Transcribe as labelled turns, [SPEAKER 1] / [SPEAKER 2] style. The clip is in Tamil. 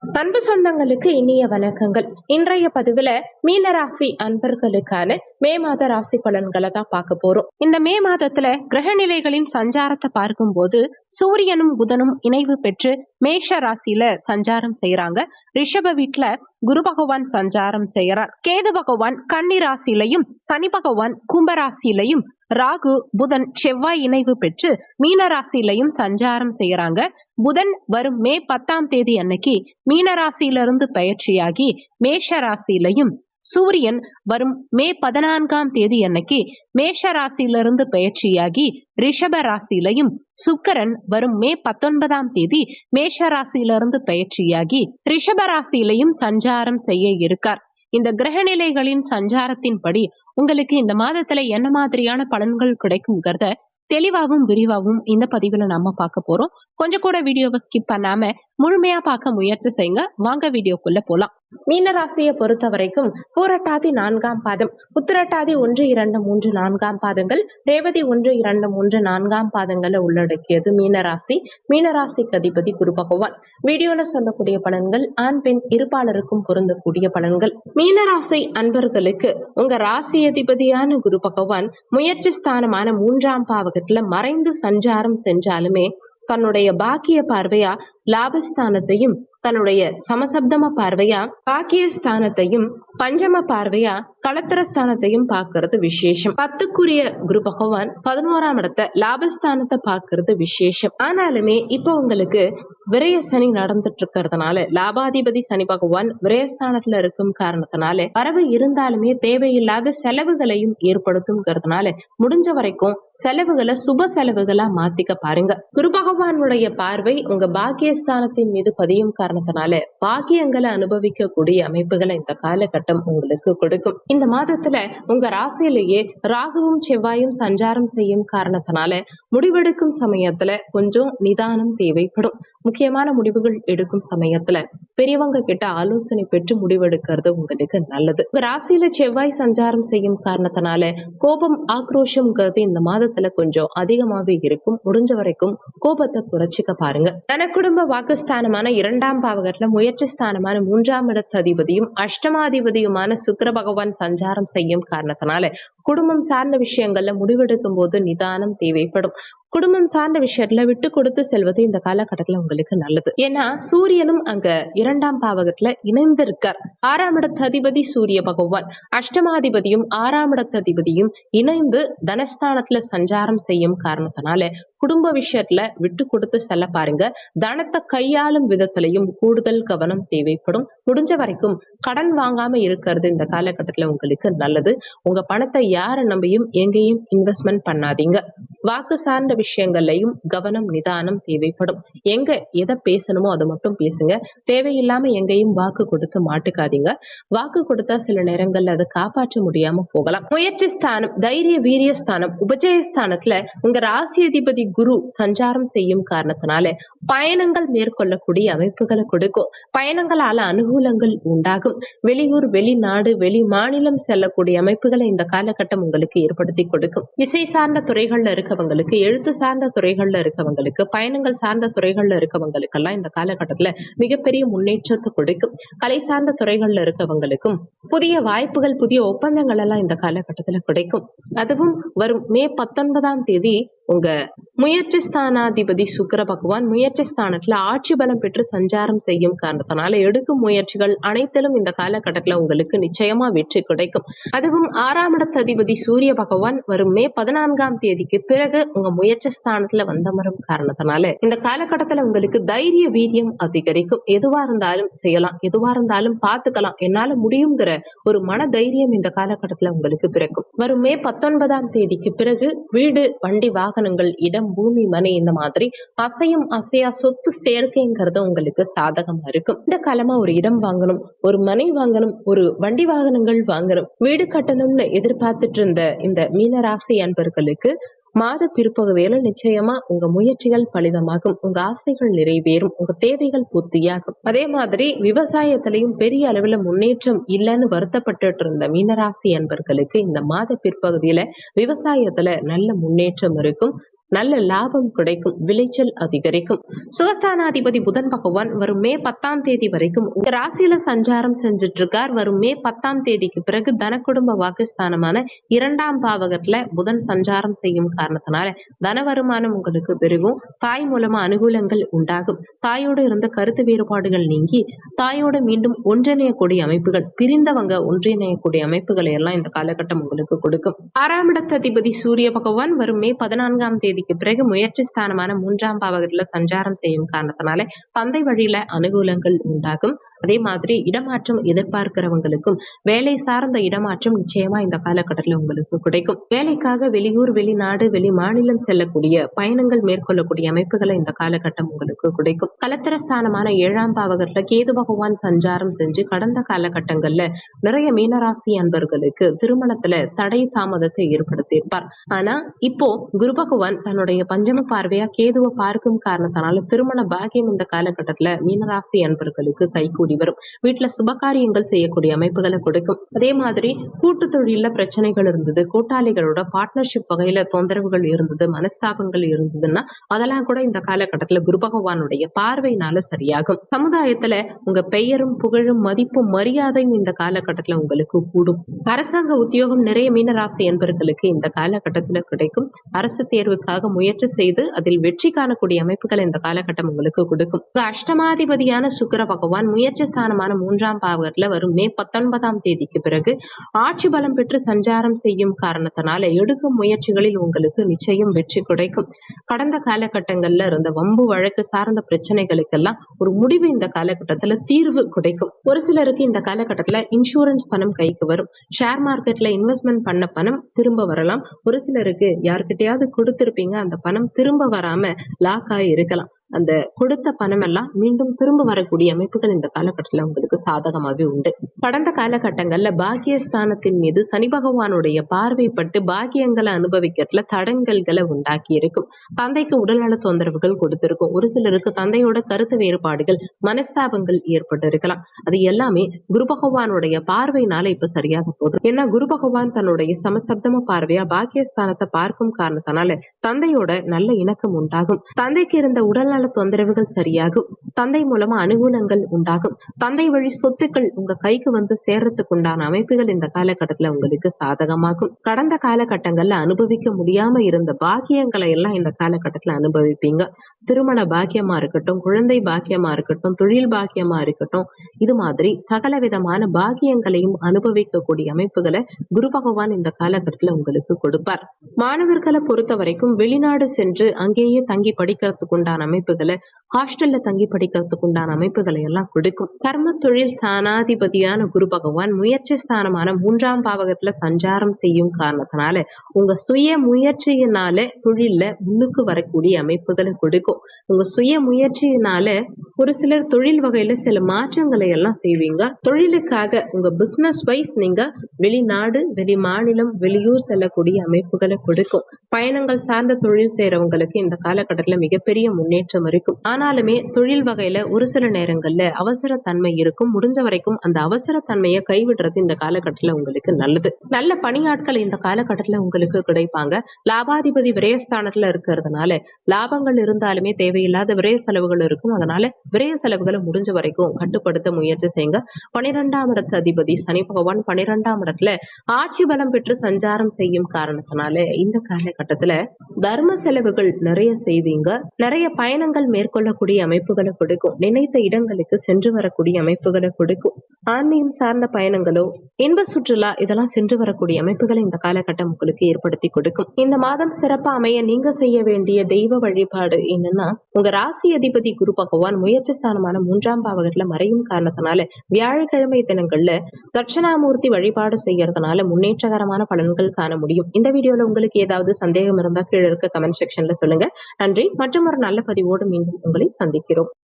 [SPEAKER 1] அன்பு சொந்தங்களுக்கு இனிய வணக்கங்கள். இன்றைய பதிவுல மீனராசி அன்பர்களுக்கான மே மாத ராசி பலன்களை தான் பார்க்க போறோம். இந்த மே மாதத்துல கிரக நிலைகளின் சஞ்சாரத்தை பார்க்கும் போது சூரியனும் புதனும் இணைவு பெற்று மேஷ ராசியில சஞ்சாரம் செய்யறாங்க. ரிஷப வீட்டுல குரு பகவான் சஞ்சாரம் செய்யறார். கேது பகவான் கன்னி ராசியிலையும் சனி பகவான் கும்பராசியிலையும் ராகு புதன் செவ்வாய் இணைவு பெற்று மீனராசியிலையும் சஞ்சாரம் செய்யறாங்க. புதன் வரும் மே 10 அன்னைக்கு மீனராசியிலிருந்து பயிற்சியாகி மேஷ ராசியிலையும், சூரியன் வரும் மே 14 அன்னைக்கு மேஷ ராசியிலிருந்து பயிற்சியாகி ரிஷப ராசியிலையும், சுக்கிரன் வரும் மே 19 மேஷ ராசியிலிருந்து பயிற்சியாகி ரிஷப ராசியிலையும் சஞ்சாரம் செய்ய இருக்கார். இந்த கிரக நிலைகளின் சஞ்சாரத்தின்படி உங்களுக்கு இந்த மாதத்துல என்ன மாதிரியான பலன்கள் கிடைக்கும்ங்கிறத தெளிவாகவும் விரிவாகவும் இந்த பதிவுல நம்ம பார்க்க போறோம். கொஞ்சம் கூட வீடியோவை ஸ்கிப் பண்ணாம முழுமையா பார்க்க முயற்சி செய்யுங்க. வாங்க வீடியோக்குள்ள போலாம். மீனராசியை பொறுத்த வரைக்கும் பூரட்டாதி 4ஆம் பாதம், உத்திரட்டாதி 1, 2, 3, 4ஆம் பாதங்கள், ரேவதி 1, 2, 3, 4ஆம் பாதங்களை உள்ளடக்கியது மீனராசி. மீனராசிக்கு அதிபதி குரு பகவான். வீடியோல சொல்லக்கூடிய பலன்கள் ஆண் பெண் இருபாலருக்கும் பொருந்தக்கூடிய பலன்கள். மீனராசி அன்பர்களுக்கு உங்க ராசி அதிபதியான குரு பகவான் முயற்சி ஸ்தானமான 3ஆம் பாவகத்துல மறைந்து சஞ்சாரம் செஞ்சாலுமே தன்னுடைய பாக்கிய பார்வையா லாபஸ்தானத்தையும், தன்னுடைய சமசப்தம பார்வையா பாக்கியஸ்தானத்தையும், பஞ்சம பார்வையா களத்திரஸ்தானத்தையும் பார்க்கறது விசேஷம். 10க்குரிய குரு பகவான் 11ஆம் இடத்தை லாபஸ்தானத்தை பார்க்கறது விசேஷம். ஆனாலுமே இப்ப உங்களுக்கு விரய சனி நடந்துட்டு இருக்கிறதுனால, லாபாதிபதி சனி பகவான் விரயஸ்தானத்துல இருக்கும் காரணத்தினால வரவு இருந்தாலுமே தேவையில்லாத செலவுகளையும் ஏற்படுத்தும்ங்கிறதுனால முடிஞ்ச வரைக்கும் செலவுகளை சுப செலவுகளா மாத்திக்க பாருங்க. குரு பகவானுடைய பார்வை உங்க பாக்கியஸ்தானத்தின் மீது பதியும் காரணத்தினால பாக்கியங்களை அனுபவிக்க கூடிய அமைப்புகளை இந்த காலகட்டம் உங்களுக்கு கொடுக்கும். இந்த மாதத்துல உங்க ராசியிலேயே ராகுவும் செவ்வாயும் சஞ்சாரம் செய்யும் காரணத்தினால முடிவெடுக்கும் சமயத்துல கொஞ்சம் நிதானம் தேவைப்படும். முக்கியமான முடிவுகள் எடுக்கும் சமயத்துல பெரியவங்க கிட்ட ஆலோசனை பெற்று முடிவெடுக்கிறது உங்களுக்கு நல்லது. உங்க ராசியில செவ்வாய் சஞ்சாரம் செய்யும் காரணத்தினால கோபம் ஆக்ரோஷம்ங்கிறது இந்த மாதத்துல கொஞ்சம் அதிகமாவே இருக்கும். முடிஞ்ச வரைக்கும் கோபத்தை குறைச்சிக்க பாருங்க. தன குடும்ப வாக்குஸ்தானமான 2ஆம் பாவகத்துல முயற்சி ஸ்தானமான 3ஆம் இடத்து அதிபதியும் அஷ்டமாதிபதியுமான சுக்கிர பகவான் சஞ்சாரம் செய்யும் காரணத்தினால குடும்பம் சார்ந்த விஷயங்கள்ல முடிவெடுக்கும் போது நிதானம் தேவைப்படும். குடும்பம் சார்ந்த விஷயத்துல விட்டு கொடுத்து செல்வது இந்த காலகட்டத்துல உங்களுக்கு நல்லது. ஏன்னா சூரியனும் அங்க 2ஆம் பாவகத்துல இணைந்து இருக்கார். 6ஆம் இடத்து அதிபதி சூரிய பகவான் அஷ்டமாதிபதியும் 6ஆம் இடத்து அதிபதியும் இணைந்து தனஸ்தானத்துல சஞ்சாரம் செய்யும் காரணத்தினால குடும்ப விஷயத்துல விட்டு கொடுத்து செல்ல பாருங்க. தனத்தை கையாளும் விதத்திலையும் கூடுதல் கவனம் தேவைப்படும். முடிஞ்ச வரைக்கும் கடன் வாங்காம இருக்கிறது இந்த காலகட்டத்துல உங்களுக்கு நல்லது. உங்க பணத்தை யார நம்பியும் எங்கேயும் இன்வெஸ்ட்மெண்ட் பண்ணாதீங்க. வாக்கு சார்ந்த விஷயங்கள்லையும் கவனம் நிதானம் தேவைப்படும். எங்க எதை பேசணுமோ அதை மட்டும் பேசுங்க. தேவையில்லாம எங்கேயும் வாக்கு கொடுத்து மாட்டுக்காதீங்க. வாக்கு கொடுத்தா சில நேரங்கள்ல அதை காப்பாற்ற முடியாம போகலாம். முயற்சி ஸ்தானம், தைரிய வீரிய ஸ்தானம், உபஜயஸ்தானத்துல உங்க ராசி அதிபதி குரு சஞ்சாரம் செய்யும் காரணத்தினால பயணங்கள் மேற்கொள்ளக்கூடிய அமைப்புகளை கொடுக்கும். பயணங்களால அனுகூலங்கள் உண்டாகும். வெளியூர், வெளிநாடு, வெளி மாநிலம் செல்லக்கூடிய அமைப்புகளை இந்த காலகட்டம் உங்களுக்கு ஏற்படுத்தி கொடுக்கும். இசை சார்ந்த துறைகள்ல இருக்கவங்களுக்கு, எழுத்து சார்ந்த துறைகள்ல இருக்கவங்களுக்கு, பயணங்கள் சார்ந்த துறைகள்ல இருக்கவங்களுக்கு எல்லாம் இந்த காலகட்டத்துல மிகப்பெரிய முன்னேற்றத்தை கொடுக்கும். கலை சார்ந்த துறைகள்ல இருக்கவங்களுக்கும் புதிய வாய்ப்புகள், புதிய ஒப்பந்தங்கள் எல்லாம் இந்த காலகட்டத்துல கிடைக்கும். அதுவும் வரும் மே 19 உங்க முயற்சி ஸ்தானாதிபதி சுக்கிர பகவான் முயற்சி ஸ்தானத்துல ஆட்சி பலம் பெற்று சஞ்சாரம் செய்யும் காரணத்தினால எடுக்கும் முயற்சிகள் அனைத்திலும் இந்த காலகட்டத்துல உங்களுக்கு நிச்சயமா வெற்றி கிடைக்கும். அதுவும் 6ஆம் இடத்து அதிபதி சூரிய பகவான் வரும் மே 14 பிறகு உங்க முயற்சி ஸ்தானத்துல வந்தமரும் காரணத்தினால இந்த காலகட்டத்துல உங்களுக்கு தைரிய வீரியம் அதிகரிக்கும். எதுவா இருந்தாலும் செய்யலாம், எதுவா இருந்தாலும் பார்த்துக்கலாம், என்னால முடியுங்கிற ஒரு மன தைரியம் இந்த காலகட்டத்துல உங்களுக்கு பிறக்கும். வரும் மே 19 பிறகு வீடு, வண்டி, வாகனங்கள், இடம், பூமி, மனை இந்த மாதிரி அசையும் அசையா சொத்து சேர்க்கைங்கிறது உங்களுக்கு சாதகமா இருக்கும். இந்த காலமா ஒரு இடம் வாங்கணும், ஒரு மனை வாங்கணும், ஒரு வண்டி வாகனங்கள் வாங்கணும், வீடு கட்டணும்னு எதிர்பார்த்துட்டு இருந்த இந்த மீனராசி அன்பர்களுக்கு மாத பிற்பகுதியில நிச்சயமா உங்க முயற்சிகள் பலிதமாகும். உங்க ஆசைகள் நிறைவேறும். உங்க தேவைகள் பூர்த்தியாகும். அதே மாதிரி விவசாயத்திலையும் பெரிய அளவுல முன்னேற்றம் இல்லைன்னு வருத்தப்பட்டு இருந்த மீனராசி அன்பர்களுக்கு இந்த மாத பிற்பகுதியில விவசாயத்துல நல்ல முன்னேற்றம் இருக்கும். நல்ல லாபம் கிடைக்கும், விளைச்சல் அதிகரிக்கும். சுகஸ்தானாதிபதி புதன் பகவான் வரும் மே 10ஆம் தேதி வரைக்கும் உங்க ராசியில சஞ்சாரம் செஞ்சுட்டு இருக்கார். வரும் மே 10ஆம் தேதிக்கு பிறகு தன குடும்ப வாக்குஸ்தானமான 2ஆம் பாவகத்துல புதன் சஞ்சாரம் செய்யும் காரணத்தினால தன வருமானம் உங்களுக்கு பெருகும். தாய் மூலமா அனுகூலங்கள் உண்டாகும். தாயோடு இருந்த கருத்து வேறுபாடுகள் நீங்கி தாயோட மீண்டும் ஒன்றிணையக்கூடிய அமைப்புகள், பிரிந்தவங்க ஒன்றிணையக்கூடிய அமைப்புகளை எல்லாம் இந்த காலகட்டம் உங்களுக்கு கொடுக்கும். 6ஆம் இடத்ததிபதி சூரிய பகவான் வரும் மே 14ஆம் தேதிக்கு பிறகு முயற்சி ஸ்தானமான 3ஆம் பாவகத்துல சஞ்சாரம் செய்யும் காரணத்தினால தந்தை வழியில அனுகூலங்கள் உண்டாகும். அதே மாதிரி இடமாற்றம் எதிர்பார்க்கிறவங்களுக்கும் வேலை சார்ந்த இடமாற்றம் நிச்சயமா இந்த காலகட்டத்தில் உங்களுக்கு கிடைக்கும். வேலைக்காக வெளியூர், வெளிநாடு, வெளி மாநிலம் செல்லக்கூடிய பயணங்கள் மேற்கொள்ளக்கூடிய அமைப்புகளை இந்த காலகட்டம் உங்களுக்கு கிடைக்கும். கலத்திரஸ்தானமான 7ஆம் பாவகத்துல கேது பகவான் சஞ்சாரம் செஞ்சு கடந்த காலகட்டங்கள்ல நிறைய மீனராசி அன்பர்களுக்கு திருமணத்துல தடை தாமதத்தை ஏற்படுத்தியிருப்பார். ஆனா இப்போ குரு பகவான் தன்னுடைய பஞ்சம பார்வையா கேதுவை பார்க்கும் காரணத்தினால திருமண பாக்கியம் இந்த காலகட்டத்துல மீனராசி அன்பர்களுக்கு கைகூடி வரும். வீட்டுல சுபகாரியங்கள் செய்யக்கூடிய அமைப்புகளை கொடுக்கும். அதே மாதிரி கூட்டு தொழில பிரச்சனைகள் இருந்தது, கூட்டாளிகளோட பார்ட்னர்ஷிப் வகையில தொந்தரவுகள் இருந்தது, மனஸ்தாபங்கள் இருந்ததுன்னா அதெல்லாம் கூட இந்த காலகட்டத்துல குரு பகவானுடைய பார்வையினால சரியாகும். சமுதாயத்துல உங்க பெயரும் புகழும் மதிப்பும் மரியாதையும் இந்த காலகட்டத்துல உங்களுக்கு கூடும். அரசாங்க உத்தியோகம் நிறைய மீனராசி என்பவர்களுக்கு இந்த காலகட்டத்துல கிடைக்கும். அரசு தேர்வுக்காக முயற்சி செய்து அதில் வெற்றி காணக்கூடிய அமைப்புகளை இந்த காலகட்டம் உங்களுக்கு கொடுக்கும். அஷ்டமாதிபதியான சுக்கிர பகவான் முயற்சி ஸ்தானமான 3ஆம் பாவகத்துல வரும் மே 19ஆம் தேதிக்கு பிறகு ஆட்சி பலம் பெற்று சஞ்சாரம் செய்யும் காரணத்தினால எடுக்கும் முயற்சிகளில் உங்களுக்கு நிச்சயம் வெற்றி கிடைக்கும். கடந்த காலகட்டங்கள்ல இருந்த வம்பு வழக்கு சார்ந்த பிரச்சனைகளுக்கெல்லாம் ஒரு முடிவு இந்த காலகட்டத்துல தீர்வு கிடைக்கும். ஒரு சிலருக்கு இந்த காலகட்டத்துல இன்சூரன்ஸ் பணம் கைக்கு வரும். ஷேர் மார்க்கெட்ல இன்வெஸ்ட்மெண்ட் பண்ண பணம் திரும்ப வரலாம். ஒரு சிலருக்கு யார்கிட்டயாவது கொடுத்திருப்பீங்க, அந்த பணம் திரும்ப வராம லாக் ஆகி இருக்கலாம். அந்த கொடுத்த பணம் எல்லாம் மீண்டும் திரும்ப வரக்கூடிய அமைப்புகள் இந்த காலகட்டத்தில் உங்களுக்கு சாதகமாகவே உண்டு. கடந்த காலகட்டங்கள்ல பாக்கியஸ்தானத்தின் மீது சனி பகவானுடைய பார்வைப்பட்டு பாக்கியங்களை அனுபவிக்கிறதுல தடங்கல்களை உண்டாக்கி இருக்கும். தந்தைக்கு உடல்நல தொந்தரவுகள் கொடுத்திருக்கும். ஒரு சிலருக்கு தந்தையோட கருத்து வேறுபாடுகள், மனஸ்தாபங்கள் ஏற்பட்டு இருக்கலாம். அது எல்லாமே குரு பகவானுடைய பார்வையினால இப்ப சரியாக போகுது. ஏன்னா குரு பகவான் தன்னுடைய சமசப்தம பார்வையா பாக்கியஸ்தானத்தை பார்க்கும் காரணத்தினால தந்தையோட நல்ல இணக்கம் உண்டாகும். தந்தைக்கு இருந்த உடல்நல தொந்தரவுகள் சரியாகும். தந்தை மூலமா அனுகூலங்கள் உண்டாகும். தந்தை வழி சொத்துக்கள் உங்க கைக்கு வந்து சேர்றதுக்கு உண்டான அமைப்புகள் இந்த காலகட்டத்துல உங்களுக்கு சாதகமாகும். கடந்த காலகட்டங்கள்ல அனுபவிக்க முடியாம இருந்த பாக்கியங்களை எல்லாம் இந்த காலகட்டத்துல அனுபவிப்பீங்க. திருமண பாக்கியமா இருக்கட்டும், குழந்தை பாக்கியமா இருக்கட்டும், தொழில் பாக்கியமா இருக்கட்டும், இது மாதிரி சகல விதமான பாக்கியங்களையும் அனுபவிக்கக்கூடிய அமைப்புகளை குரு பகவான் இந்த காலகட்டத்துல உங்களுக்கு கொடுப்பார். மாணவர்களை பொறுத்த வரைக்கும் வெளிநாடு சென்று அங்கேயே தங்கி படிக்கிறதுக்கு உண்டான அமைப்புகளை, ஹாஸ்டல்ல தங்கி படிக்கிறதுக்கு உண்டான அமைப்புகளை எல்லாம் கொடுக்கும். கர்ம தொழில் ஸ்தானாதிபதியான குரு பகவான் முயற்சி ஸ்தானமான 3ஆம் பாவகத்துல சஞ்சாரம் செய்யும் காரணத்தினால உங்க சுய முயற்சியினால தொழில்ல முன்னுக்கு வரக்கூடிய அமைப்புகளை கொடுக்கும். உங்க சுய முயற்சியினால ஒரு சிலர் தொழில் வகையில சில மாற்றங்களை எல்லாம் செய்வீங்க. தொழிலுக்காக உங்க பிசினஸ் வைஸ் நீங்க வெளிநாடு, வெளி மாநிலம், வெளியூர் செல்லக்கூடிய அமைப்புகளை கொடுக்கும். பயணங்கள் சார்ந்த தொழில் செய்யறவங்களுக்கு இந்த காலகட்டத்துல மிகப்பெரிய முன்னேற்றம் இருக்கும். ஆனாலுமே தொழில் வகையில ஒரு சில நேரங்கள்ல அவசர தன்மை இருக்கும். முடிஞ்ச வரைக்கும் அந்த அவசர தன்மையை கைவிடுறது இந்த காலகட்டத்துல உங்களுக்கு நல்லது. நல்ல பணியாட்கள் இந்த காலகட்டத்துல உங்களுக்கு கிடைப்பாங்க. லாபாதிபதி விரயஸ்தானத்துல இருக்கிறதுனால லாபங்கள் இருந்தாலுமே தேவையில்லாத விரய செலவுகள் இருக்கும். அதனால விரய செலவுகளை முடிஞ்ச வரைக்கும் கட்டுப்படுத்த முயற்சி செய்யுங்க. 12ஆம் இடத்து அதிபதி சனி பகவான் 12ஆம் இடத்துல ஆட்சி பலம் பெற்று சஞ்சாரம் செய்யும் காரணத்தினால இந்த காலகட்டத்துல தர்ம செலவுகள் நிறைய செய்வீங்க. நிறைய பயணங்கள் மேற்கொள்ளக்கூடிய அமைப்புகளை கொடுக்கும். நினைத்த இடங்களுக்கு சென்று வரக்கூடிய அமைப்புகளை கொடுக்கும். ஆன்மீகம் சார்ந்த பயணங்களோ, இன்ப சுற்றுலா, இதெல்லாம் சென்று வரக்கூடிய அமைப்புகளை இந்த காலகட்டம் உங்களுக்கு ஏற்படுத்தி கொடுக்கும். இந்த மாதம் சிறப்பா அமைய நீங்க செய்ய வேண்டிய தெய்வ வழிபாடு என்னன்னா, உங்க ராசி அதிபதி குரு பகவான் முயற்சி ஸ்தானமான 3ஆம் பாவகத்துல மறையும் காரணத்தினால வியாழக்கிழமை தினங்கள்ல தட்சிணாமூர்த்தி வழிபாடு செய்யறதுனால முன்னேற்றகரமான பலன்கள் காண முடியும். இந்த வீடியோல உங்களுக்கு ஏதாவது சந்தேகம் இருந்தா கீழே இருக்க கமெண்ட் செக்ஷன்ல சொல்லுங்க. நன்றி. மற்றும் ஒரு நல்ல பதிவோடு மீண்டும் உங்களை சந்திக்கிறோம்.